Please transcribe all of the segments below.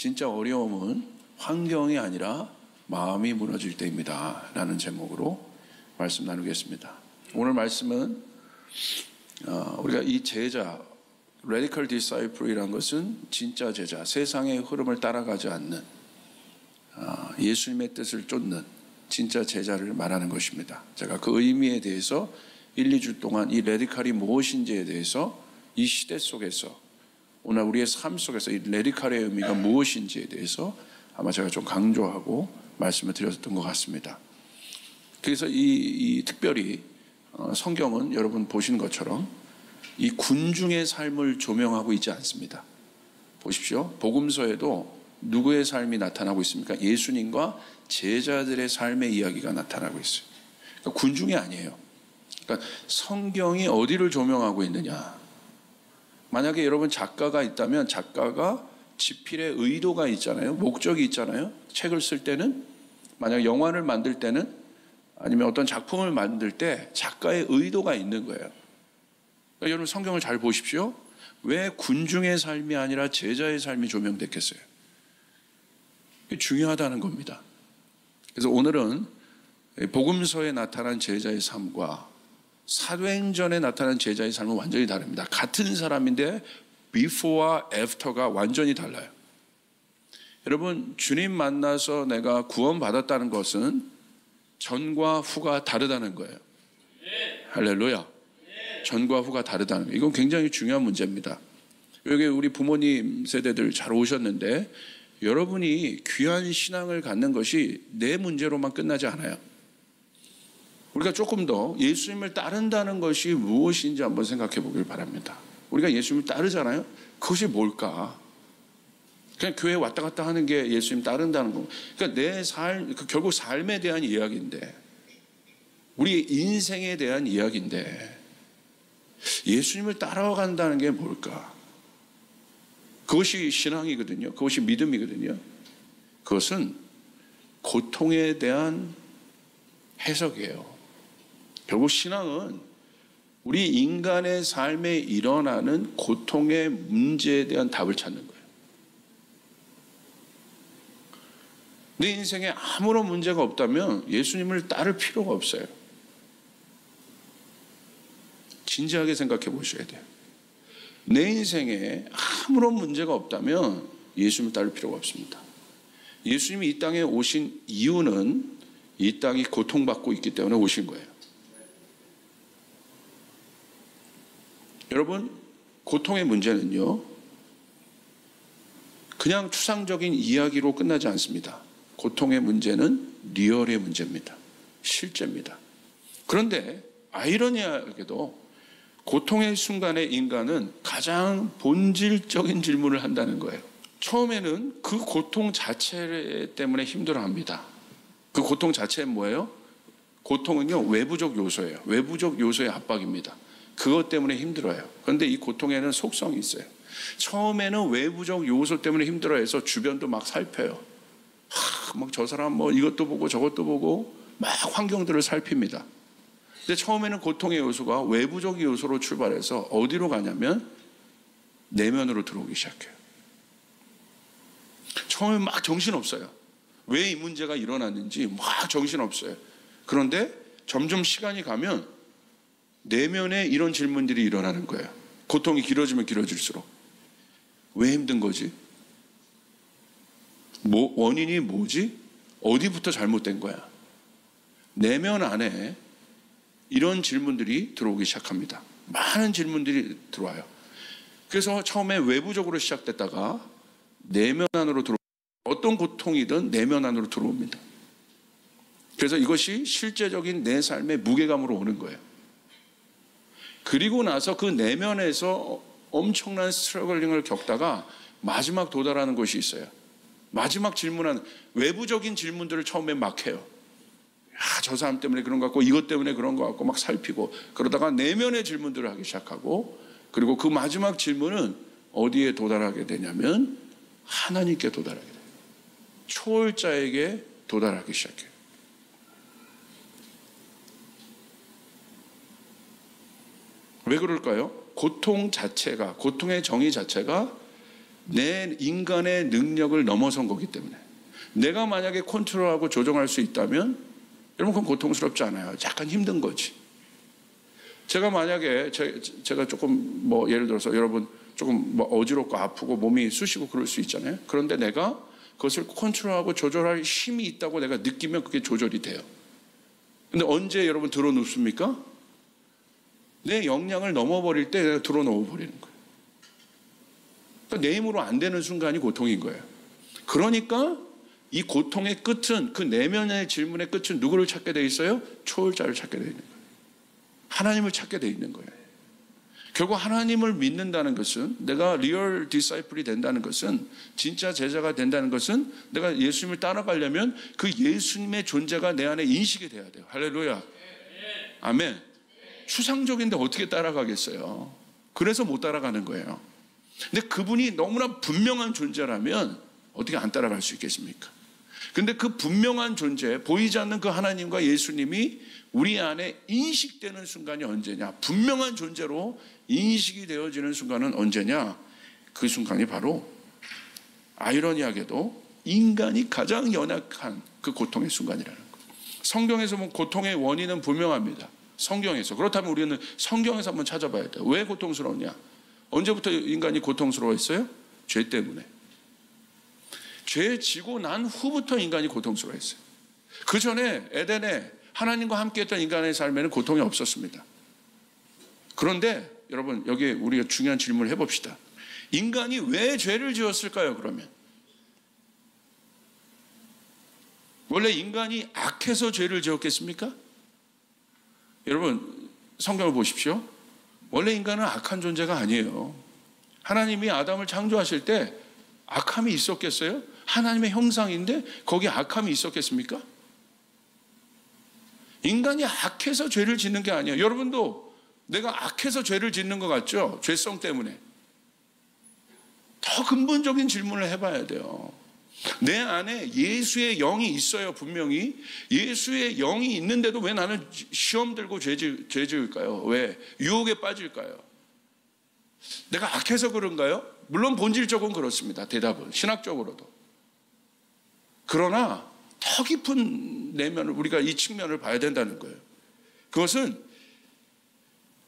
진짜 어려움은 환경이 아니라 마음이 무너질 때입니다 라는 제목으로 말씀 나누겠습니다. 오늘 말씀은 우리가 이 제자, Radical Disciple이라는 것은 진짜 제자, 세상의 흐름을 따라가지 않는 예수님의 뜻을 쫓는 진짜 제자를 말하는 것입니다. 제가 그 의미에 대해서 1, 2주 동안 이 레디칼이 무엇인지에 대해서 이 시대 속에서 오늘 우리의 삶 속에서 이 레디칼의 의미가 무엇인지에 대해서 아마 제가 좀 강조하고 말씀을 드렸던 것 같습니다. 그래서 특별히 성경은 여러분 보신 것처럼 이 군중의 삶을 조명하고 있지 않습니다. 보십시오. 복음서에도 누구의 삶이 나타나고 있습니까? 예수님과 제자들의 삶의 이야기가 나타나고 있어요. 그러니까 군중이 아니에요. 그러니까 성경이 어디를 조명하고 있느냐. 만약에 여러분 작가가 있다면 작가가 집필의 의도가 있잖아요. 목적이 있잖아요. 책을 쓸 때는, 만약 영화를 만들 때는, 아니면 어떤 작품을 만들 때 작가의 의도가 있는 거예요. 그러니까 여러분 성경을 잘 보십시오. 왜 군중의 삶이 아니라 제자의 삶이 조명됐겠어요? 이게 중요하다는 겁니다. 그래서 오늘은 복음서에 나타난 제자의 삶과 사도행전에 나타난 제자의 삶은 완전히 다릅니다. 같은 사람인데 before와 after가 완전히 달라요. 여러분, 주님 만나서 내가 구원받았다는 것은 전과 후가 다르다는 거예요. 할렐루야. 전과 후가 다르다는 거예요. 이건 굉장히 중요한 문제입니다. 여기 우리 부모님 세대들 잘 오셨는데 여러분이 귀한 신앙을 갖는 것이 내 문제로만 끝나지 않아요. 우리가 조금 더 예수님을 따른다는 것이 무엇인지 한번 생각해 보길 바랍니다. 우리가 예수님을 따르잖아요. 그것이 뭘까? 그냥 교회 왔다 갔다 하는 게 예수님 따른다는 거. 그러니까 내 삶, 결국 삶에 대한 이야기인데, 우리 인생에 대한 이야기인데, 예수님을 따라간다는 게 뭘까? 그것이 신앙이거든요. 그것이 믿음이거든요. 그것은 고통에 대한 해석이에요. 결국 신앙은 우리 인간의 삶에 일어나는 고통의 문제에 대한 답을 찾는 거예요. 내 인생에 아무런 문제가 없다면 예수님을 따를 필요가 없어요. 진지하게 생각해 보셔야 돼요. 내 인생에 아무런 문제가 없다면 예수님을 따를 필요가 없습니다. 예수님이 이 땅에 오신 이유는 이 땅이 고통받고 있기 때문에 오신 거예요. 여러분, 고통의 문제는요, 그냥 추상적인 이야기로 끝나지 않습니다. 고통의 문제는 리얼의 문제입니다. 실제입니다. 그런데 아이러니하게도 고통의 순간에 인간은 가장 본질적인 질문을 한다는 거예요. 처음에는 그 고통 자체 때문에 힘들어합니다. 그 고통 자체는 뭐예요? 고통은요, 외부적 요소예요. 외부적 요소의 압박입니다. 그것 때문에 힘들어요. 그런데 이 고통에는 속성이 있어요. 처음에는 외부적 요소 때문에 힘들어해서 주변도 막 살펴요. 막 저 사람 뭐 이것도 보고 저것도 보고 막 환경들을 살핍니다. 근데 처음에는 고통의 요소가 외부적 요소로 출발해서 어디로 가냐면 내면으로 들어오기 시작해요. 처음에 막 정신없어요. 왜 이 문제가 일어났는지 막 정신없어요. 그런데 점점 시간이 가면 내면에 이런 질문들이 일어나는 거예요. 고통이 길어지면 길어질수록. 왜 힘든 거지? 원인이 뭐지? 어디부터 잘못된 거야? 내면 안에 이런 질문들이 들어오기 시작합니다. 많은 질문들이 들어와요. 그래서 처음에 외부적으로 시작됐다가 내면 안으로 어떤 고통이든 내면 안으로 들어옵니다. 그래서 이것이 실제적인 내 삶의 무게감으로 오는 거예요. 그리고 나서 그 내면에서 엄청난 스트러글링을 겪다가 마지막 도달하는 것이 있어요. 마지막 질문하는 외부적인 질문들을 처음에 막 해요. 저 사람 때문에 그런 것 같고 이것 때문에 그런 것 같고 막 살피고, 그러다가 내면의 질문들을 하기 시작하고, 그리고 그 마지막 질문은 어디에 도달하게 되냐면 하나님께 도달하게 돼요. 초월자에게 도달하기 시작해요. 왜 그럴까요? 고통 자체가, 고통의 정의 자체가 내 인간의 능력을 넘어선 거기 때문에. 내가 만약에 컨트롤하고 조정할 수 있다면 여러분 그건 고통스럽지 않아요. 약간 힘든 거지. 제가 만약에 제가 조금 뭐 예를 들어서 여러분 조금 뭐 어지럽고 아프고 몸이 쑤시고 그럴 수 있잖아요. 그런데 내가 그것을 컨트롤하고 조절할 힘이 있다고 내가 느끼면 그게 조절이 돼요. 근데 언제 여러분 들어눕습니까? 내 역량을 넘어버릴 때 내가 들어놓아버리는 거예요. 그러니까 내 힘으로 안 되는 순간이 고통인 거예요. 그러니까 이 고통의 끝은, 그 내면의 질문의 끝은 누구를 찾게 돼 있어요? 초월자를 찾게 돼 있는 거예요. 하나님을 찾게 돼 있는 거예요. 결국 하나님을 믿는다는 것은, 내가 리얼 디사이플이 된다는 것은, 진짜 제자가 된다는 것은, 내가 예수님을 따라가려면 그 예수님의 존재가 내 안에 인식이 돼야 돼요. 할렐루야. 아멘. 추상적인데 어떻게 따라가겠어요? 그래서 못 따라가는 거예요. 근데 그분이 너무나 분명한 존재라면 어떻게 안 따라갈 수 있겠습니까? 근데 그 분명한 존재, 보이지 않는 그 하나님과 예수님이 우리 안에 인식되는 순간이 언제냐? 분명한 존재로 인식이 되어지는 순간은 언제냐? 그 순간이 바로 아이러니하게도 인간이 가장 연약한 그 고통의 순간이라는 거예요. 성경에서 보면 고통의 원인은 분명합니다. 성경에서. 그렇다면 우리는 성경에서 한번 찾아봐야 돼요. 왜 고통스러우냐? 언제부터 인간이 고통스러워했어요? 죄 때문에. 죄 지고 난 후부터 인간이 고통스러워했어요. 그 전에 에덴에 하나님과 함께했던 인간의 삶에는 고통이 없었습니다. 그런데 여러분 여기 우리가 중요한 질문을 해봅시다. 인간이 왜 죄를 지었을까요? 그러면 원래 인간이 악해서 죄를 지었겠습니까? 여러분 성경을 보십시오. 원래 인간은 악한 존재가 아니에요. 하나님이 아담을 창조하실 때 악함이 있었겠어요? 하나님의 형상인데 거기에 악함이 있었겠습니까? 인간이 악해서 죄를 짓는 게 아니에요. 여러분도 내가 악해서 죄를 짓는 것 같죠? 죄성 때문에. 더 근본적인 질문을 해봐야 돼요. 내 안에 예수의 영이 있어요. 분명히 예수의 영이 있는데도 왜 나는 시험 들고 죄 지을까요? 왜? 유혹에 빠질까요? 내가 악해서 그런가요? 물론 본질적으로는 그렇습니다. 대답은 신학적으로도. 그러나 더 깊은 내면을 우리가 이 측면을 봐야 된다는 거예요. 그것은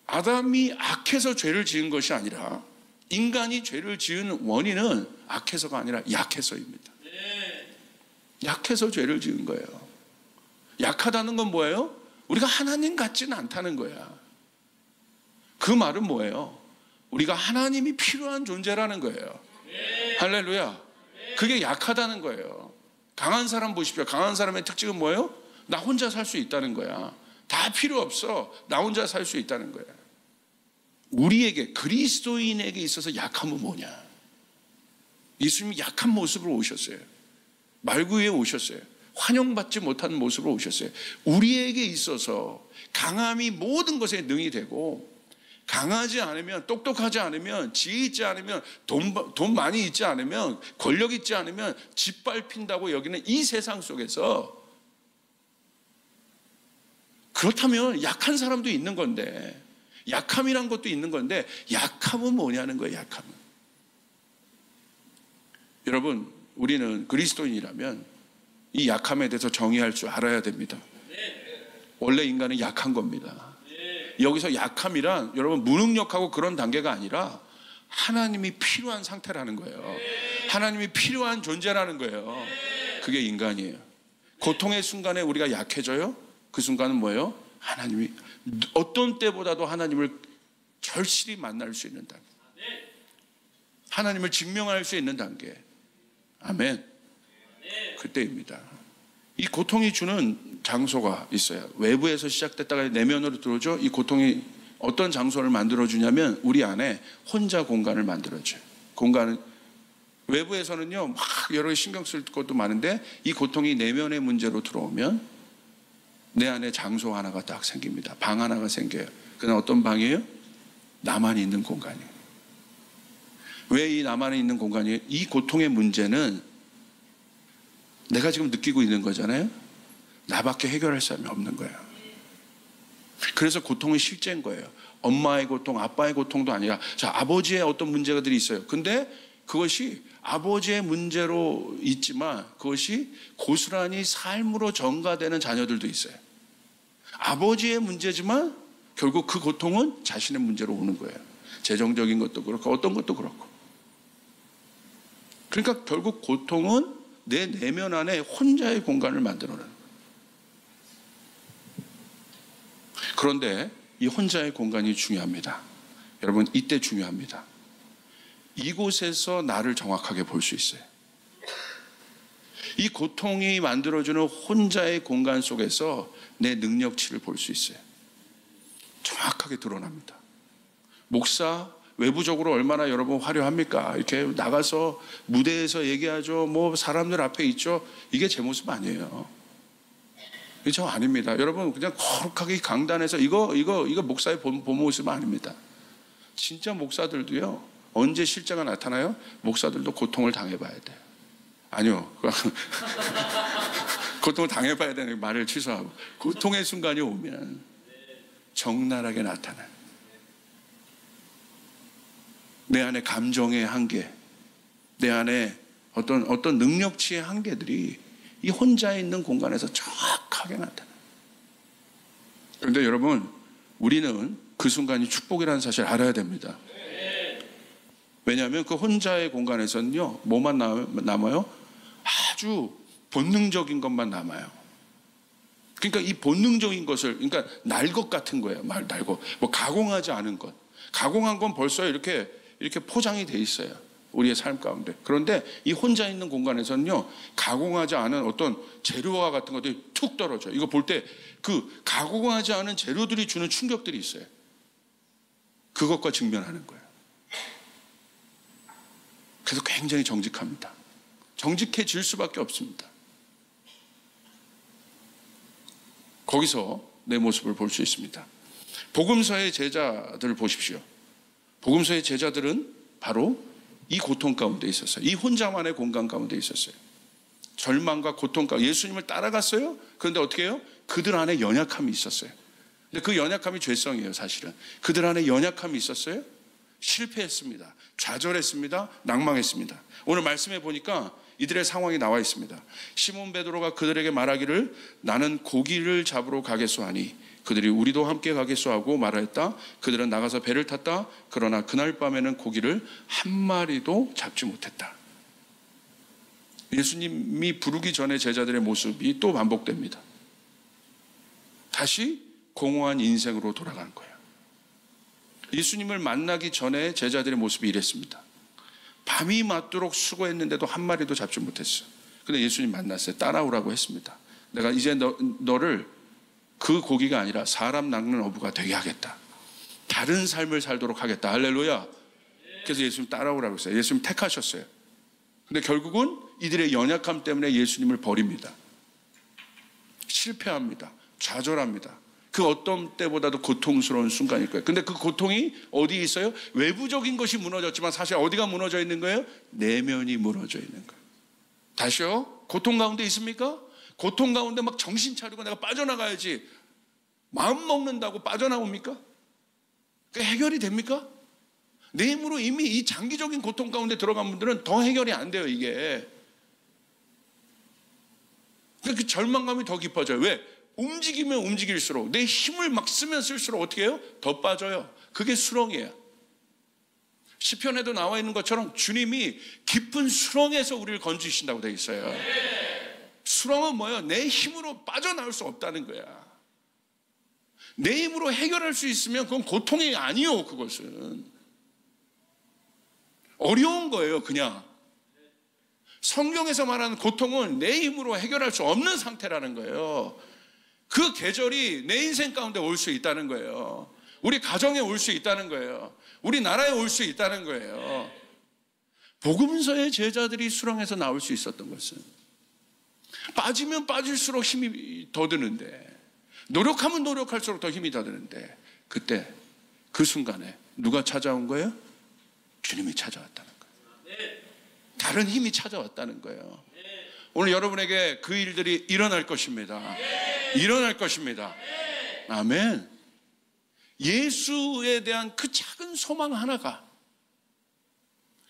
아담이 악해서 죄를 지은 것이 아니라 인간이 죄를 지은 원인은 악해서가 아니라 약해서입니다. 약해서 죄를 지은 거예요. 약하다는 건 뭐예요? 우리가 하나님 같지는 않다는 거야. 그 말은 뭐예요? 우리가 하나님이 필요한 존재라는 거예요. 할렐루야. 그게 약하다는 거예요. 강한 사람 보십시오. 강한 사람의 특징은 뭐예요? 나 혼자 살 수 있다는 거야. 다 필요 없어. 나 혼자 살 수 있다는 거야. 우리에게, 그리스도인에게 있어서 약함은 뭐냐? 예수님이 약한 모습으로 오셨어요. 말구에 오셨어요. 환영받지 못하는 모습으로 오셨어요. 우리에게 있어서 강함이 모든 것에 능이 되고, 강하지 않으면, 똑똑하지 않으면, 지혜 있지 않으면, 돈 많이 있지 않으면, 권력 있지 않으면 짓밟힌다고 여기는 이 세상 속에서, 그렇다면 약한 사람도 있는 건데, 약함이란 것도 있는 건데, 약함은 뭐냐는 거예요. 약함은. 여러분, 우리는 그리스도인이라면 이 약함에 대해서 정의할 줄 알아야 됩니다. 원래 인간은 약한 겁니다. 여기서 약함이란 여러분 무능력하고 그런 단계가 아니라 하나님이 필요한 상태라는 거예요. 하나님이 필요한 존재라는 거예요. 그게 인간이에요. 고통의 순간에 우리가 약해져요. 그 순간은 뭐예요? 하나님이 어떤 때보다도 하나님을 절실히 만날 수 있는 단계, 하나님을 증명할 수 있는 단계. 아멘. 그때입니다. 이 고통이 주는 장소가 있어요. 외부에서 시작됐다가 내면으로 들어오죠. 이 고통이 어떤 장소를 만들어주냐면 우리 안에 혼자 공간을 만들어줘요. 공간은 외부에서는요 막 여러 개 신경 쓸 것도 많은데 이 고통이 내면의 문제로 들어오면 내 안에 장소 하나가 딱 생깁니다. 방 하나가 생겨요. 그건 어떤 방이에요? 나만 있는 공간이에요. 왜 이 나만 있는 공간이에요? 이 고통의 문제는 내가 지금 느끼고 있는 거잖아요. 나밖에 해결할 사람이 없는 거예요. 그래서 고통은 실제인 거예요. 엄마의 고통, 아빠의 고통도 아니라 자, 아버지의 어떤 문제가들이 있어요. 근데 그것이 아버지의 문제로 있지만 그것이 고스란히 삶으로 전가되는 자녀들도 있어요. 아버지의 문제지만 결국 그 고통은 자신의 문제로 오는 거예요. 재정적인 것도 그렇고 어떤 것도 그렇고. 그러니까 결국 고통은 내 내면 안에 혼자의 공간을 만들어내는 거예요. 그런데 이 혼자의 공간이 중요합니다. 여러분, 이때 중요합니다. 이곳에서 나를 정확하게 볼 수 있어요. 이 고통이 만들어주는 혼자의 공간 속에서 내 능력치를 볼 수 있어요. 정확하게 드러납니다. 목사, 외부적으로 얼마나 여러분 화려합니까? 이렇게 나가서 무대에서 얘기하죠. 뭐 사람들 앞에 있죠. 이게 제 모습 아니에요. 이게 저 아닙니다. 여러분, 그냥 거룩하게 강단에서 이거 목사의 본 모습 아닙니다. 진짜 목사들도요, 언제 실제가 나타나요? 목사들도 고통을 당해봐야 돼요. 아니요. 고통을 당해봐야 되는 말을 취소하고, 고통의 순간이 오면 적나라하게 나타나요. 내 안에 감정의 한계, 내 안에 어떤 능력치의 한계들이 이 혼자 있는 공간에서 정확하게 나타나요. 그런데 여러분, 우리는 그 순간이 축복이라는 사실을 알아야 됩니다. 왜냐하면 그 혼자의 공간에서는요, 뭐만 남아요? 아주 본능적인 것만 남아요. 그러니까 이 본능적인 것을, 그러니까 날 것 같은 거예요. 날 것. 뭐 가공하지 않은 것. 가공한 건 벌써 이렇게 포장이 돼 있어요. 우리의 삶 가운데. 그런데 이 혼자 있는 공간에서는요, 가공하지 않은 어떤 재료와 같은 것들이 툭 떨어져요. 이거 볼 때 그 가공하지 않은 재료들이 주는 충격들이 있어요. 그것과 직면하는 거예요. 그래서 굉장히 정직합니다. 정직해질 수밖에 없습니다. 거기서 내 모습을 볼 수 있습니다. 복음서의 제자들을 보십시오. 복음서의 제자들은 바로 이 고통 가운데 있었어요. 이 혼자만의 공간 가운데 있었어요. 절망과 고통 가운데 예수님을 따라갔어요. 그런데 어떻게 해요? 그들 안에 연약함이 있었어요. 근데 그 연약함이 죄성이에요, 사실은. 그들 안에 연약함이 있었어요. 실패했습니다. 좌절했습니다. 낭망했습니다. 오늘 말씀해 보니까 이들의 상황이 나와 있습니다. 시몬 베드로가 그들에게 말하기를 나는 고기를 잡으러 가겠소 하니 그들이 우리도 함께 가겠소 하고 말하였다. 그들은 나가서 배를 탔다. 그러나 그날 밤에는 고기를 한 마리도 잡지 못했다. 예수님이 부르기 전에 제자들의 모습이 또 반복됩니다. 다시 공허한 인생으로 돌아간 거예요. 예수님을 만나기 전에 제자들의 모습이 이랬습니다. 밤이 맞도록 수고했는데도 한 마리도 잡지 못했어요. 근데 예수님 만났어요. 따라오라고 했습니다. 내가 이제 너를 그 고기가 아니라 사람 낚는 어부가 되게 하겠다. 다른 삶을 살도록 하겠다. 할렐루야. 그래서 예수님 따라오라고 했어요. 예수님 택하셨어요. 근데 결국은 이들의 연약함 때문에 예수님을 버립니다. 실패합니다. 좌절합니다. 그 어떤 때보다도 고통스러운 순간일 거예요. 근데 그 고통이 어디에 있어요? 외부적인 것이 무너졌지만 사실 어디가 무너져 있는 거예요? 내면이 무너져 있는 거예요. 다시요? 고통 가운데 있습니까? 고통 가운데 막 정신 차리고 내가 빠져나가야지 마음 먹는다고 빠져나옵니까? 그게 해결이 됩니까? 내 힘으로 이미 이 장기적인 고통 가운데 들어간 분들은 더 해결이 안 돼요, 이게. 그러니까 그 절망감이 더 깊어져요. 왜? 움직이면 움직일수록 내 힘을 막 쓰면 쓸수록 어떻게 해요? 더 빠져요. 그게 수렁이에요. 시편에도 나와 있는 것처럼 주님이 깊은 수렁에서 우리를 건지신다고 되어 있어요. 수렁은 뭐예요? 내 힘으로 빠져나올 수 없다는 거야. 내 힘으로 해결할 수 있으면 그건 고통이 아니요. 그것은 어려운 거예요. 그냥 성경에서 말하는 고통은 내 힘으로 해결할 수 없는 상태라는 거예요. 그 계절이 내 인생 가운데 올 수 있다는 거예요. 우리 가정에 올 수 있다는 거예요. 우리 나라에 올 수 있다는 거예요. 복음서의 제자들이 수렁에서 나올 수 있었던 것은 빠지면 빠질수록 힘이 더 드는데, 노력하면 노력할수록 더 힘이 더 드는데, 그때 그 순간에 누가 찾아온 거예요? 주님이 찾아왔다는 거예요. 다른 힘이 찾아왔다는 거예요. 오늘 여러분에게 그 일들이 일어날 것입니다. 일어날 것입니다. 아멘. 예수에 대한 그 작은 소망 하나가,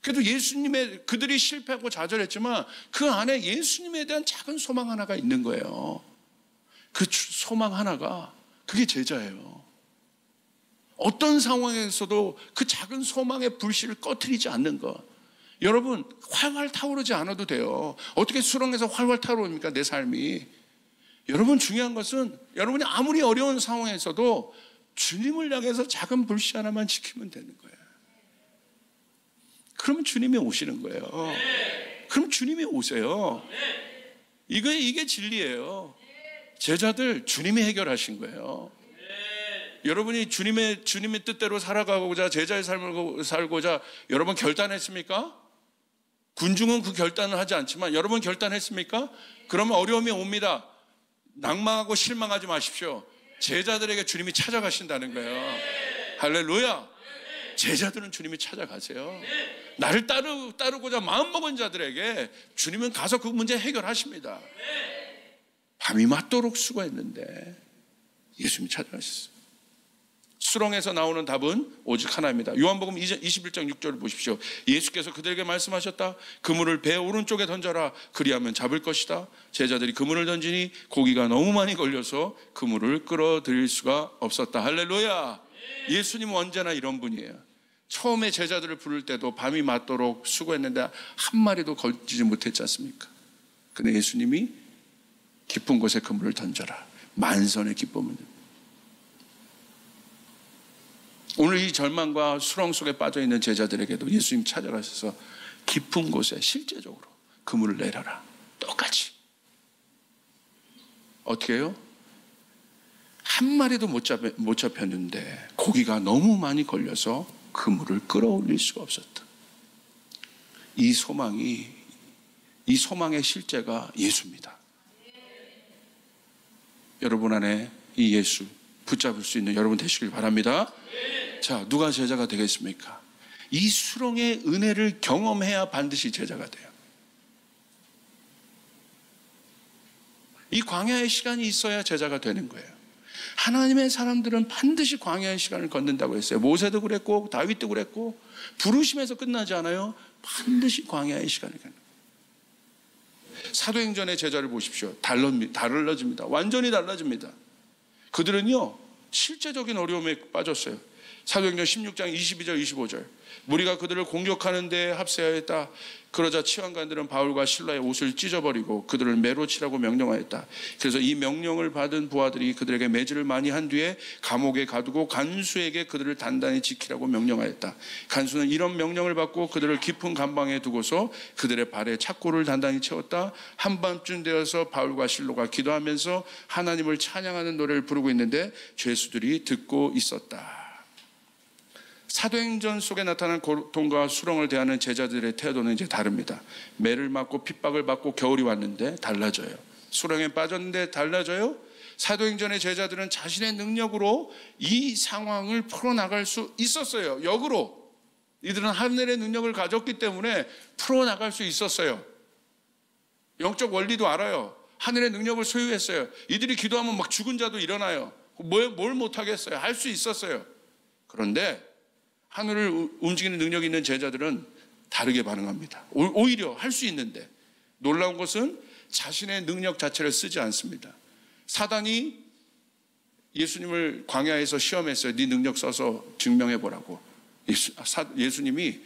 그래도 예수님의, 그들이 실패하고 좌절했지만 그 안에 예수님에 대한 작은 소망 하나가 있는 거예요. 그 소망 하나가, 그게 제자예요. 어떤 상황에서도 그 작은 소망의 불씨를 꺼트리지 않는 것. 여러분, 활활 타오르지 않아도 돼요. 어떻게 수렁에서 활활 타오릅니까, 내 삶이? 여러분, 중요한 것은 여러분이 아무리 어려운 상황에서도 주님을 향해서 작은 불씨 하나만 지키면 되는 거예요. 그러면 주님이 오시는 거예요. 그럼 주님이 오세요. 이게 진리예요. 제자들, 주님이 해결하신 거예요. 여러분이 주님의 뜻대로 살아가고자, 제자의 삶을 살고자 여러분 결단했습니까? 군중은 그 결단을 하지 않지만 여러분 결단했습니까? 그러면 어려움이 옵니다. 낭망하고 실망하지 마십시오. 제자들에게 주님이 찾아가신다는 거예요. 할렐루야. 제자들은 주님이 찾아가세요. 나를 따르고자 마음먹은 자들에게 주님은 가서 그 문제 해결하십니다. 밤이 맞도록 수고했는데 예수님이 찾아가셨어요. 수렁에서 나오는 답은 오직 하나입니다. 요한복음 21장 6절을 보십시오. 예수께서 그들에게 말씀하셨다. 그물을 배 오른쪽에 던져라. 그리하면 잡을 것이다. 제자들이 그물을 던지니 고기가 너무 많이 걸려서 그물을 끌어들일 수가 없었다. 할렐루야. 예수님은 언제나 이런 분이에요. 처음에 제자들을 부를 때도 밤이 맞도록 수고했는데 한 마리도 걸리지 못했지 않습니까? 근데 예수님이 깊은 곳에 그물을 던져라. 만선의 기쁨을. 오늘 이 절망과 수렁 속에 빠져있는 제자들에게도 예수님 찾아가셔서 깊은 곳에 실제적으로 그물을 내려라. 똑같이. 어떻게 해요? 한 마리도 못 잡혔는데 고기가 너무 많이 걸려서 그물을 끌어올릴 수가 없었다. 이 소망의 실제가 예수입니다. 여러분 안에 이 예수 붙잡을 수 있는 여러분 되시길 바랍니다. 자, 누가 제자가 되겠습니까? 이 수렁의 은혜를 경험해야 반드시 제자가 돼요. 이 광야의 시간이 있어야 제자가 되는 거예요. 하나님의 사람들은 반드시 광야의 시간을 걷는다고 했어요. 모세도 그랬고 다윗도 그랬고, 부르심에서 끝나지 않아요. 반드시 광야의 시간을 갖는 거예요. 사도행전의 제자를 보십시오. 달라집니다. 완전히 달라집니다. 그들은요 실제적인 어려움에 빠졌어요. 사도행전 16장 22절 25절. 무리가 그들을 공격하는 데 합세하였다. 그러자 치환관들은 바울과 실라의 옷을 찢어버리고 그들을 매로 치라고 명령하였다. 그래서 이 명령을 받은 부하들이 그들에게 매질을 많이 한 뒤에 감옥에 가두고 간수에게 그들을 단단히 지키라고 명령하였다. 간수는 이런 명령을 받고 그들을 깊은 감방에 두고서 그들의 발에 착고를 단단히 채웠다. 한밤쯤 되어서 바울과 실로가 기도하면서 하나님을 찬양하는 노래를 부르고 있는데 죄수들이 듣고 있었다. 사도행전 속에 나타난 고통과 수렁을 대하는 제자들의 태도는 이제 다릅니다. 매를 맞고 핍박을 받고 겨울이 왔는데 달라져요. 수렁에 빠졌는데 달라져요. 사도행전의 제자들은 자신의 능력으로 이 상황을 풀어나갈 수 있었어요. 역으로 이들은 하늘의 능력을 가졌기 때문에 풀어나갈 수 있었어요. 영적 원리도 알아요. 하늘의 능력을 소유했어요. 이들이 기도하면 막 죽은 자도 일어나요. 뭘 못하겠어요. 할 수 있었어요. 그런데 하늘을 움직이는 능력이 있는 제자들은 다르게 반응합니다. 오히려 할 수 있는데 놀라운 것은 자신의 능력 자체를 쓰지 않습니다. 사단이 예수님을 광야에서 시험했어요. 네 능력 써서 증명해보라고. 예수님이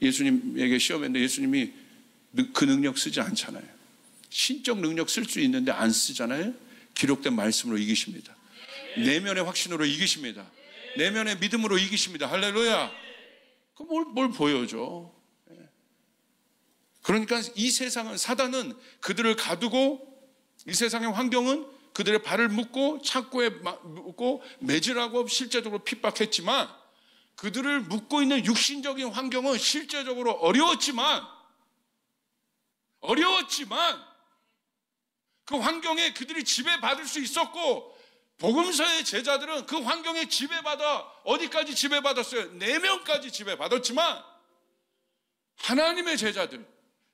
예수님에게 시험했는데 예수님이 그 능력 쓰지 않잖아요. 신적 능력 쓸 수 있는데 안 쓰잖아요. 기록된 말씀으로 이기십니다. 내면의 확신으로 이기십니다. 내면의 믿음으로 이기십니다. 할렐루야. 그럼 뭘 보여줘. 그러니까 이 세상은, 사단은 그들을 가두고, 이 세상의 환경은 그들의 발을 묶고 착고에 묶고 매질하고 실제적으로 핍박했지만, 그들을 묶고 있는 육신적인 환경은 실제적으로 어려웠지만 그 환경에 그들이 지배받을 수 있었고, 복음서의 제자들은 그 환경에 지배받아 어디까지 지배받았어요? 내면까지 지배받았지만, 하나님의 제자들,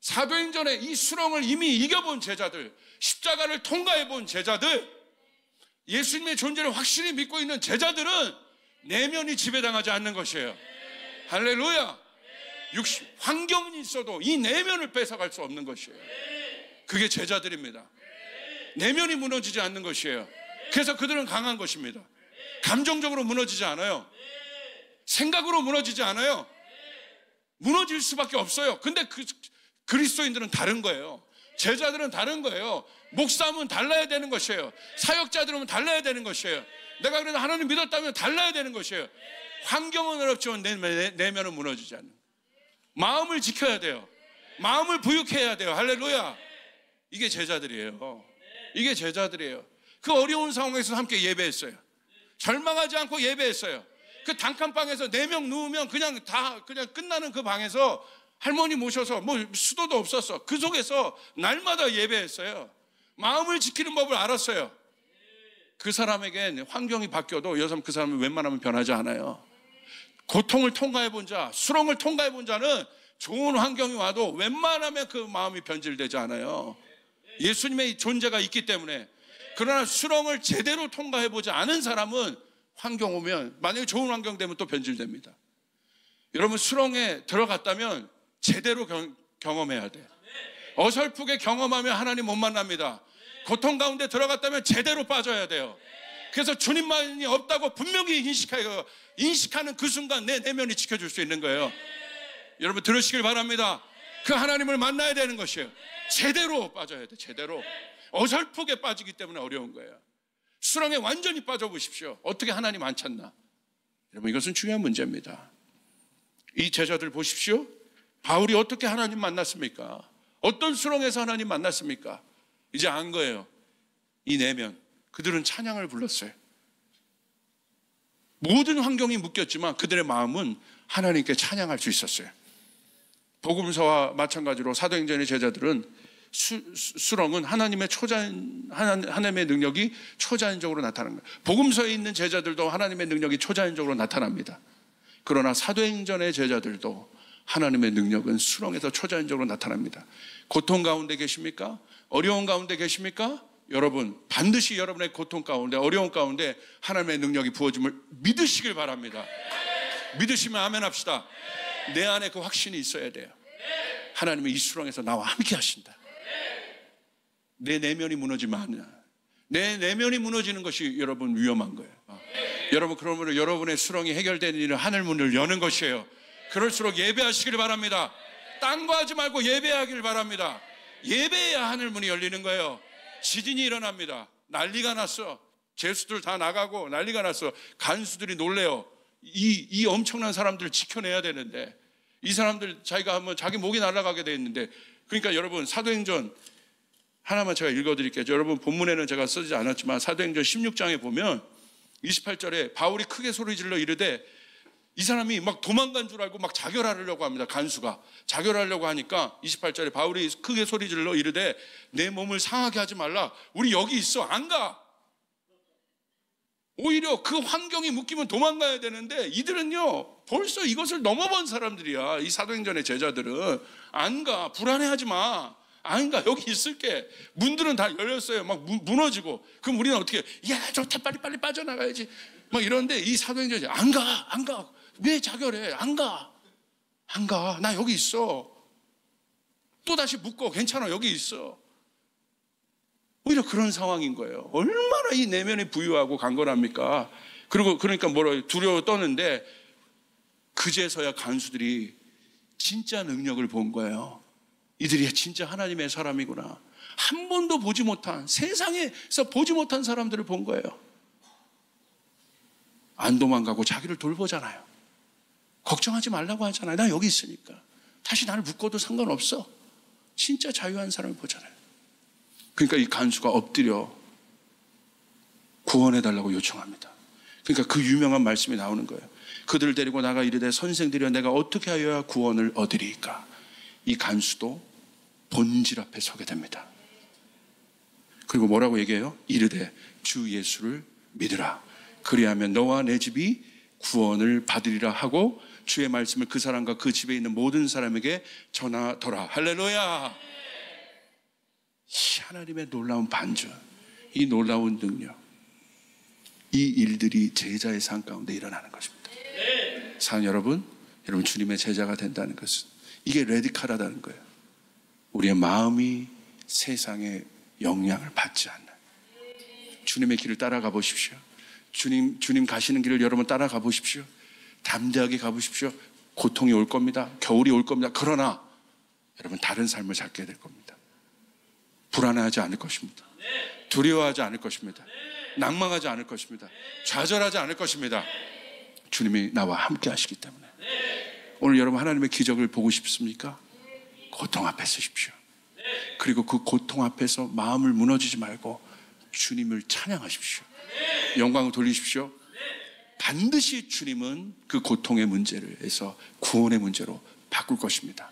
사도행전에 이 수렁을 이미 이겨본 제자들, 십자가를 통과해본 제자들, 예수님의 존재를 확실히 믿고 있는 제자들은 내면이 지배당하지 않는 것이에요. 할렐루야. 환경이 있어도 이 내면을 뺏어갈 수 없는 것이에요. 그게 제자들입니다. 내면이 무너지지 않는 것이에요. 그래서 그들은 강한 것입니다. 감정적으로 무너지지 않아요. 생각으로 무너지지 않아요. 무너질 수밖에 없어요. 근데 그리스도인들은 다른 거예요. 제자들은 다른 거예요. 목사님은 달라야 되는 것이에요. 사역자들은 달라야 되는 것이에요. 내가 그래도 하나님 믿었다면 달라야 되는 것이에요. 환경은 어렵지만 내면은 무너지지 않는 거예요. 마음을 지켜야 돼요. 마음을 부육해야 돼요. 할렐루야. 이게 제자들이에요. 이게 제자들이에요. 그 어려운 상황에서 함께 예배했어요. 절망하지 않고 예배했어요. 그 단칸방에서 4명 누우면 그냥 끝나는 그 방에서 할머니 모셔서 수도도 없었어. 그 속에서 날마다 예배했어요. 마음을 지키는 법을 알았어요. 그 사람에겐 환경이 바뀌어도 여러분 그 사람은 웬만하면 변하지 않아요. 고통을 통과해 본 자, 수렁을 통과해 본 자는 좋은 환경이 와도 웬만하면 그 마음이 변질되지 않아요. 예수님의 존재가 있기 때문에. 그러나 수렁을 제대로 통과해 보지 않은 사람은 환경 오면 만약에 좋은 환경 되면 또 변질됩니다. 여러분 수렁에 들어갔다면 제대로 경험해야 돼. 어설프게 경험하면 하나님 못 만납니다. 고통 가운데 들어갔다면 제대로 빠져야 돼요. 그래서 주님만이 없다고 분명히 인식하는 그 순간 내 내면이 지켜줄 수 있는 거예요. 여러분 들으시길 바랍니다. 그 하나님을 만나야 되는 것이에요. 제대로 빠져야 돼. 제대로. 어설프게 빠지기 때문에 어려운 거예요. 수렁에 완전히 빠져보십시오. 어떻게 하나님 안 찾나? 여러분 이것은 중요한 문제입니다. 이 제자들 보십시오. 바울이 어떻게 하나님 만났습니까? 어떤 수렁에서 하나님 만났습니까? 이제 안 거예요. 이 내면. 그들은 찬양을 불렀어요. 모든 환경이 묶였지만 그들의 마음은 하나님께 찬양할 수 있었어요. 복음서와 마찬가지로 사도행전의 제자들은 수렁은 하나님의 능력이 초자연적으로 나타나는 거예요. 복음서에 있는 제자들도 하나님의 능력이 초자연적으로 나타납니다. 그러나 사도행전의 제자들도 하나님의 능력은 수렁에서 초자연적으로 나타납니다. 고통 가운데 계십니까? 어려운 가운데 계십니까? 여러분 반드시 여러분의 고통 가운데 어려운 가운데 하나님의 능력이 부어짐을 믿으시길 바랍니다. 믿으시면 아멘 합시다. 내 안에 그 확신이 있어야 돼요. 하나님은 이 수렁에서 나와 함께 하신다. 내 내면이 무너지면 안 돼. 내 내면이 무너지는 것이 여러분 위험한 거예요. 여러분 그러므로 여러분의 수렁이 해결되는 일은 하늘 문을 여는 것이에요. 그럴수록 예배하시길 바랍니다. 딴 거 하지 말고 예배하길 바랍니다. 예배해야 하늘 문이 열리는 거예요. 지진이 일어납니다. 난리가 났어. 죄수들 다 나가고 난리가 났어. 간수들이 놀래요. 이 엄청난 사람들을 지켜내야 되는데 이 사람들 자기가 하면 자기 목이 날아가게 돼 있는데 그러니까 여러분 사도행전 하나만 제가 읽어드릴게요. 여러분 본문에는 제가 쓰지 않았지만 사도행전 16장에 보면 28절에 바울이 크게 소리질러 이르되 이 사람이 막 도망간 줄 알고 막 자결하려고 합니다. 간수가 자결하려고 하니까 28절에 바울이 크게 소리질러 이르되 내 몸을 상하게 하지 말라. 우리 여기 있어. 안 가. 오히려 그 환경이 묶이면 도망가야 되는데 이들은요 벌써 이것을 넘어본 사람들이야. 이 사도행전의 제자들은 안 가. 불안해하지 마. 안 가. 여기 있을게. 문들은 다 열렸어요. 막 무너지고. 그럼 우리는 어떻게 야 좋다 빨리 빠져나가야지 막 이러는데 이 사도행전이 안 가. 왜 자결해? 안 가. 나 여기 있어. 또다시 묶어. 괜찮아. 여기 있어. 오히려 그런 상황인 거예요. 얼마나 이 내면이 부유하고 강건합니까? 그러니까 두려워 떠는데 그제서야 간수들이 진짜 능력을 본 거예요. 이들이 진짜 하나님의 사람이구나. 한 번도 보지 못한, 세상에서 보지 못한 사람들을 본 거예요. 안 도망가고 자기를 돌보잖아요. 걱정하지 말라고 하잖아요. 나 여기 있으니까. 다시 나를 묶어도 상관없어. 진짜 자유한 사람을 보잖아요. 그러니까 이 간수가 엎드려 구원해달라고 요청합니다. 그러니까 그 유명한 말씀이 나오는 거예요. 그들을 데리고 나가 이르되 선생들이여 내가 어떻게 하여야 구원을 얻으리이까. 이 간수도 본질 앞에 서게 됩니다. 그리고 뭐라고 얘기해요? 이르되 주 예수를 믿으라. 그리하면 너와 내 집이 구원을 받으리라 하고 주의 말씀을 그 사람과 그 집에 있는 모든 사람에게 전하더라. 할렐루야. 이 하나님의 놀라운 반주, 이 놀라운 능력, 이 일들이 제자의 삶 가운데 일어나는 것입니다. 사랑 여러분, 여러분, 주님의 제자가 된다는 것은 이게 레디컬하다는 거예요. 우리의 마음이 세상의 영향을 받지 않는 주님의 길을 따라가 보십시오. 주님 가시는 길을 여러분 따라가 보십시오. 담대하게 가보십시오. 고통이 올 겁니다. 겨울이 올 겁니다. 그러나 여러분, 다른 삶을 살게 될 겁니다. 불안해하지 않을 것입니다. 두려워하지 않을 것입니다. 낭망하지 않을 것입니다. 좌절하지 않을 것입니다. 주님이 나와 함께 하시기 때문에. 오늘 여러분, 하나님의 기적을 보고 싶습니까? 고통 앞에 서십시오. 그리고 그 고통 앞에서 마음을 무너지지 말고 주님을 찬양하십시오. 영광을 돌리십시오. 반드시 주님은 그 고통의 문제를 해서 구원의 문제로 바꿀 것입니다.